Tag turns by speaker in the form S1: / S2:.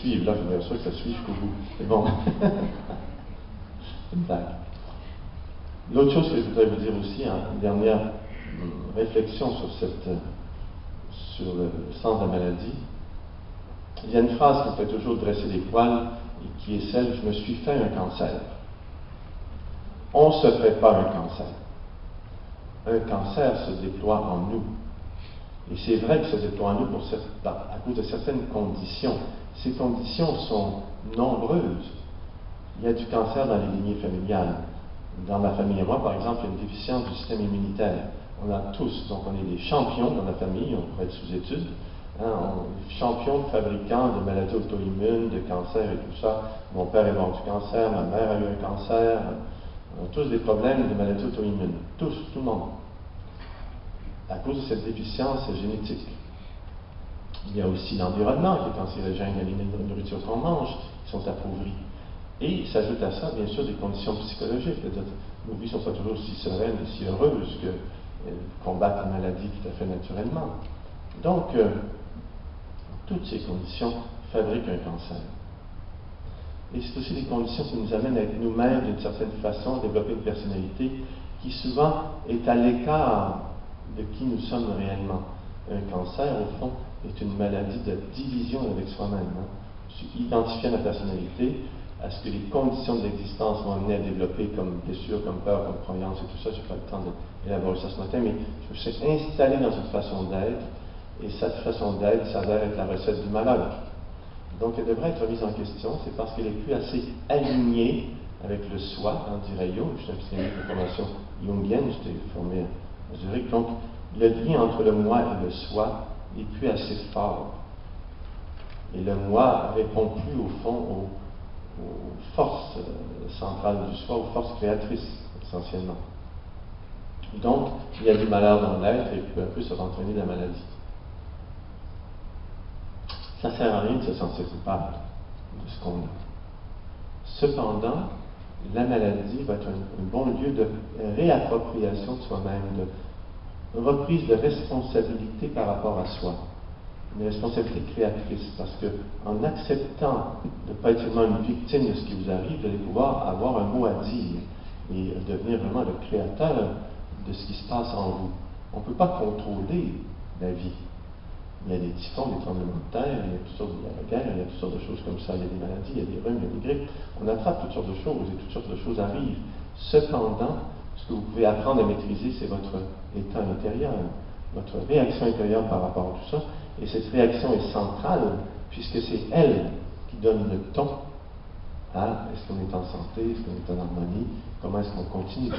S1: suivre. Là, je voudrais que ça suive jusqu'au bout. Mais bon, c'est une blague. L'autre chose que je voudrais vous dire aussi, une dernière réflexion sur le sens de la maladie. Il y a une phrase qui me fait toujours dresser les poils et qui est celle « Je me suis fait un cancer ». On ne se fait pas un cancer. Un cancer se déploie en nous. Et c'est vrai qu'il se déploie en nous à cause de certaines conditions. Ces conditions sont nombreuses. Il y a du cancer dans les lignées familiales. Dans ma famille et moi, par exemple, il y a une déficience du système immunitaire. On a tous, donc on est des champions dans la famille, on pourrait être sous études, on est champions de fabricants de maladies auto-immunes, de cancer et tout ça. Mon père est mort du cancer, ma mère a eu un cancer. On a tous des problèmes de maladies auto-immunes. Tous, tout le monde. À cause de cette déficience génétique. Il y a aussi l'environnement qui est cancérigène, il y a les nourritures qu'on mange qui sont appauvries. Et s'ajoute à ça, bien sûr, des conditions psychologiques. Nos vies ne sont pas toujours si sereines et si heureuses que combattre la maladie tout à fait naturellement. Donc, toutes ces conditions fabriquent un cancer. Et c'est aussi des conditions qui nous amènent à être nous-mêmes d'une certaine façon, à développer une personnalité qui souvent est à l'écart de qui nous sommes réellement. Un cancer, au fond, est une maladie de division avec soi-même. Identifier ma personnalité à ce que les conditions de l'existence m'ont amené à développer comme blessure, comme peur, comme croyance et tout ça. Je n'ai pas le temps d'élaborer ça ce matin, mais je me suis installé dans une façon d'être, et cette façon d'être s'avère être la recette du malheur. Donc elle devrait être remise en question, c'est parce qu'elle n'est plus assez alignée avec le soi, dirait Jung. Je suis un psychanalyste de formation jungienne, j'étais formé à Zurich. Donc le lien entre le moi et le soi n'est plus assez fort. Et le moi ne répond plus au fond aux forces centrales du soi, aux forces créatrices, essentiellement. Donc, il y a du malheur dans l'être et peu à peu ça va entraîner la maladie. Ça ne sert à rien de se sentir coupable de ce qu'on a. Cependant, la maladie va être un bon lieu de réappropriation de soi-même, de reprise de responsabilité par rapport à soi. Une responsabilité créatrice, parce qu'en acceptant de ne pas être seulement une victime de ce qui vous arrive, vous allez pouvoir avoir un mot à dire et devenir vraiment le créateur de ce qui se passe en vous. On ne peut pas contrôler la vie. Il y a des typhons, des tremblements de terre, il y a toutes sortes de guerres, il y a toutes sortes de choses comme ça, il y a des maladies, il y a des rhumes, il y a des grippes. On attrape toutes sortes de choses et toutes sortes de choses arrivent. Cependant, ce que vous pouvez apprendre à maîtriser, c'est votre état intérieur, votre réaction intérieure par rapport à tout ça. Et cette réaction est centrale, puisque c'est elle qui donne le ton à est-ce qu'on est en santé, est-ce qu'on est en harmonie, comment est-ce qu'on continue.